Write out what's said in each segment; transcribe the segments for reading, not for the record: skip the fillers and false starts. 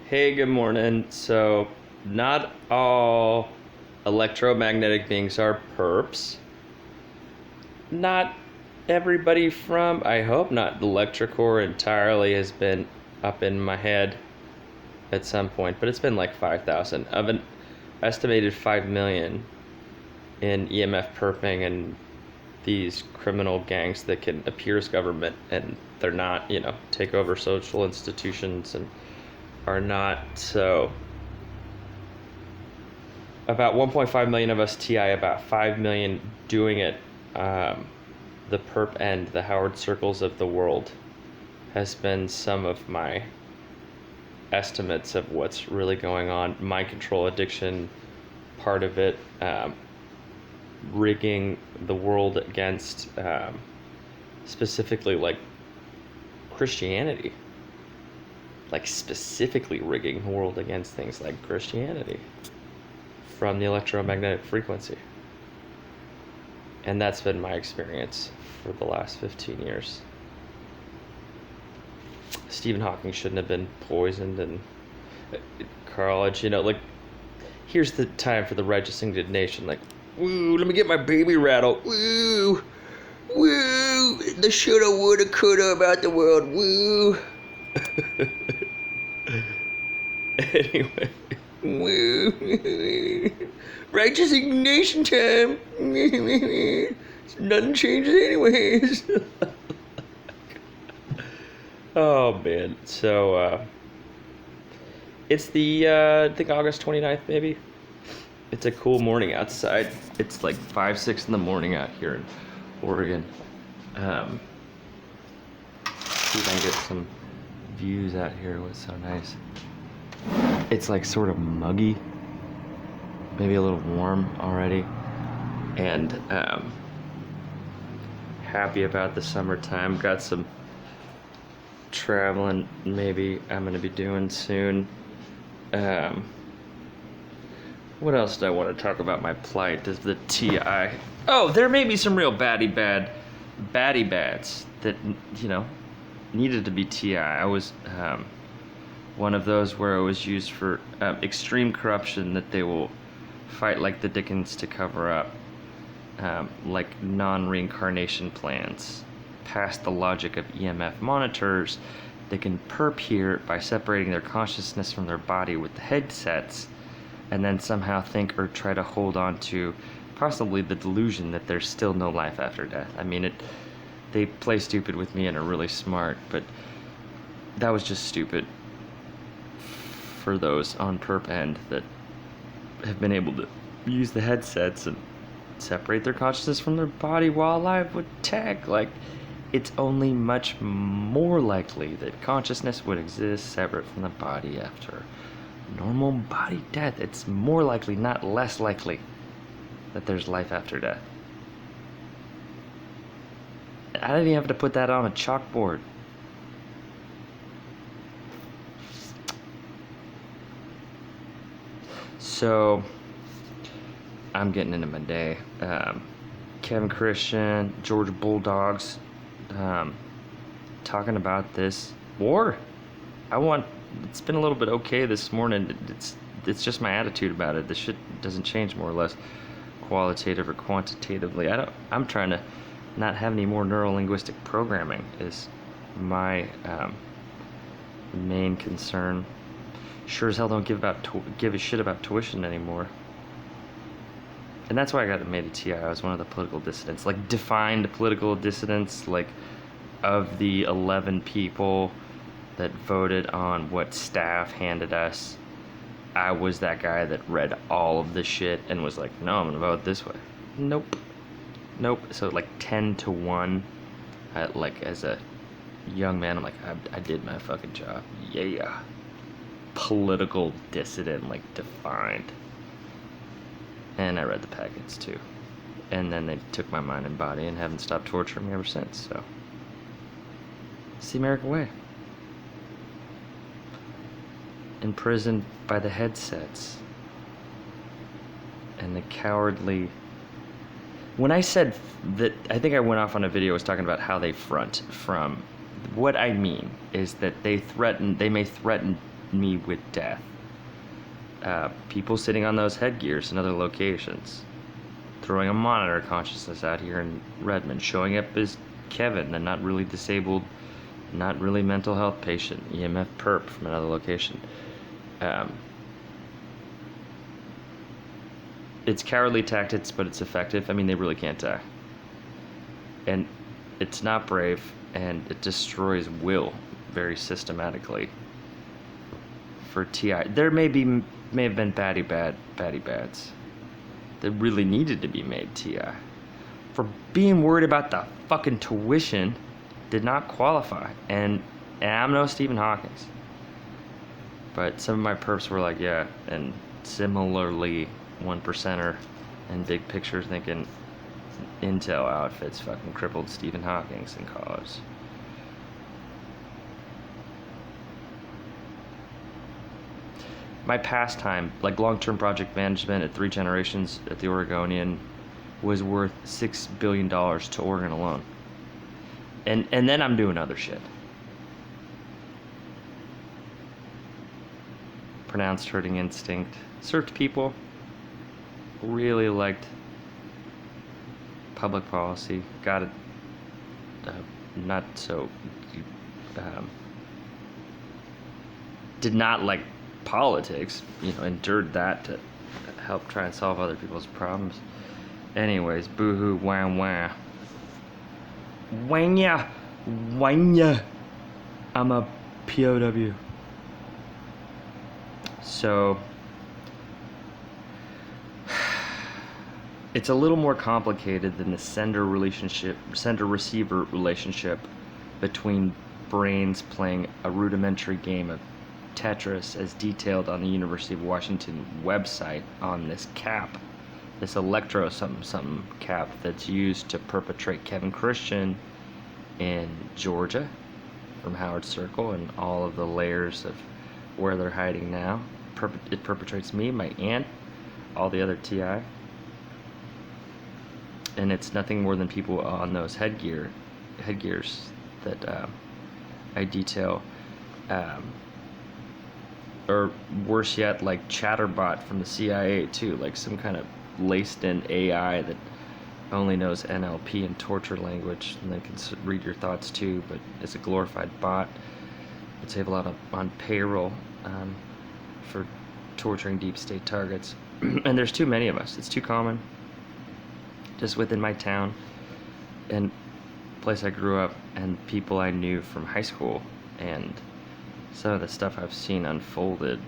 Hey, good morning. So, not all electromagnetic beings are perps. Not everybody from, I hope not, the electrocore entirely has been up in my head at some point, but it's been like 5,000 of an estimated 5 million in EMF perping and these criminal gangs that can appear as government and they're not, take over social institutions and are not. So about 1.5 million of us TI, about 5 million doing it. The perp end, the Howard Circles of the world, has been some of my estimates of what's really going on. Mind control addiction, part of it, rigging the world against specifically like Christianity. Like specifically rigging the world against things like Christianity from the electromagnetic frequency. And that's been my experience for the last 15 years. Stephen Hawking shouldn't have been poisoned, and college, here's the time for the righteous indignation. Like, woo, let me get my baby rattle. Woo, woo, the shoulda, woulda, coulda about the world. Woo. Anyway. Woo. Righteous indignation time. Nothing changes anyways. Oh man. So it's the I think August 29th maybe. It's a cool morning outside. It's like 5-6 in the morning out here in Oregon. See if I can get some views out here. What's so nice. It's like sort of muggy, maybe a little warm already, and happy about the summertime. Got some traveling maybe I'm gonna be doing soon. What else do I want to talk about? My plight is the TI. Oh, there may be some real baddie bads that needed to be TI. I was one of those where it was used for extreme corruption that they will fight like the Dickens to cover up, like non-reincarnation plans, past the logic of EMF monitors. They can perp here by separating their consciousness from their body with the headsets, and then somehow think or try to hold on to possibly the delusion that there's still no life after death. I mean, they play stupid with me and are really smart, but that was just stupid for those on perp end that have been able to use the headsets and separate their consciousness from their body while alive with tech. Like, it's only much more likely that consciousness would exist separate from the body after normal body death. It's more likely, not less likely, that there's life after death. I didn't even have to put that on a chalkboard. So, I'm getting into my day. Kevin Christian, Georgia Bulldogs, talking about this war. It's been a little bit okay this morning. It's just my attitude about it. This shit doesn't change more or less, qualitative or quantitatively. I'm trying to not have any more neurolinguistic programming is my main concern. Sure as hell don't give a shit about tuition anymore. And that's why I got made a TI. I was one of the political dissidents, like defined political dissidents, like of the 11 people that voted on what staff handed us. I was that guy that read all of the shit and was like, no, I'm gonna vote this way. Nope. So like 10-1, like as a young man, I'm like, I did my fucking job. Yeah. Political dissident, like defined. And I read the packets too. And then they took my mind and body and haven't stopped torturing me ever since, so. It's the American way. Imprisoned by the headsets. And the cowardly. When I said that, I think I went off on a video, I was talking about how they front from. What I mean is that they may threaten me with death. People sitting on those headgears in other locations, throwing a monitor consciousness out here in Redmond, showing up as Kevin, the not really disabled, not really mental health patient, EMF perp from another location. It's cowardly tactics, but it's effective. I mean, they really can't die. And it's not brave, and it destroys will very systematically. For TI, there may have been baddie bads that really needed to be made TI. For being worried about the fucking tuition, did not qualify. And I'm no Stephen Hawkins. But some of my perps were like, yeah, and similarly, 1%er and big picture thinking Intel outfits fucking crippled Stephen Hawkins in college. My pastime, like long-term project management at 3 generations at the Oregonian, was worth $6 billion to Oregon alone. And then I'm doing other shit. Pronounced herding instinct. Served people. Really liked public policy. Got it. Not so. Did not like politics. Endured that to help try and solve other people's problems. Anyways, boohoo, wah wah. Wanya, wanya. I'm a POW. So it's a little more complicated than the sender-receiver relationship between brains playing a rudimentary game of Tetris as detailed on the University of Washington website on this cap, this electro something cap that's used to perpetrate Kevin Christian in Georgia from Howard Circle and all of the layers of where they're hiding now. It perpetrates me, my aunt, all the other TI. And it's nothing more than people on those headgears that I detail. Or worse yet, like Chatterbot from the CIA too, like some kind of laced-in AI that only knows NLP and torture language, and they can read your thoughts too, but it's a glorified bot. It's able out on payroll for torturing deep state targets. And there's too many of us. It's too common. Just within my town and place I grew up and people I knew from high school and some of the stuff I've seen unfolded.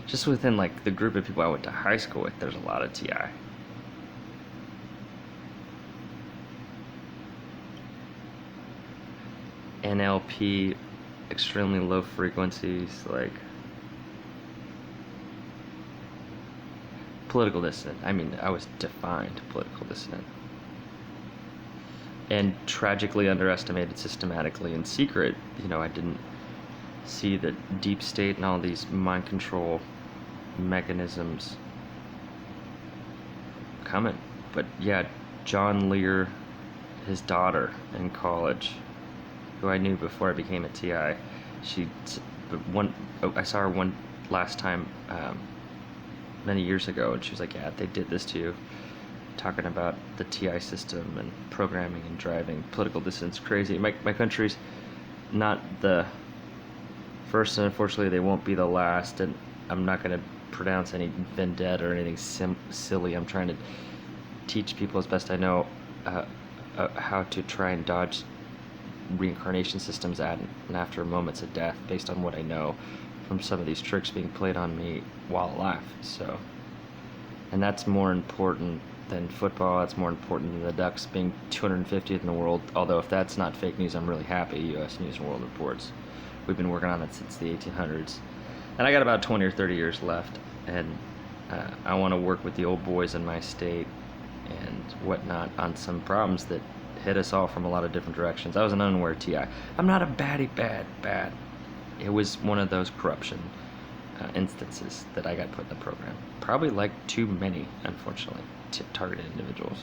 Just within like the group of people I went to high school with, there's a lot of TI. NLP, extremely low frequencies, like political dissident. I mean, I was defined political dissident. And tragically underestimated systematically in secret. I didn't see that deep state and all these mind control mechanisms coming. But yeah, John Lear, his daughter in college, who I knew before I became a TI, I saw her one last time many years ago, and she was like, yeah, they did this to you, talking about the TI system and programming and driving political dissidents crazy. My country's not the first, and unfortunately they won't be the last, and I'm not going to pronounce any vendetta or anything silly. I'm trying to teach people as best I know how to try and dodge reincarnation systems at and after moments of death based on what I know from some of these tricks being played on me while alive. So, and that's more important than football. That's more important than the Ducks being 250th in the world. Although if that's not fake news, I'm really happy. U.S. News and World Reports. We've been working on it since the 1800s, and I got about 20 or 30 years left. And I want to work with the old boys in my state and whatnot on some problems that hit us all from a lot of different directions. I was an unaware TI. I'm not a baddie bad. It was one of those corruption instances that I got put in the program. Probably like too many, unfortunately, targeted individuals.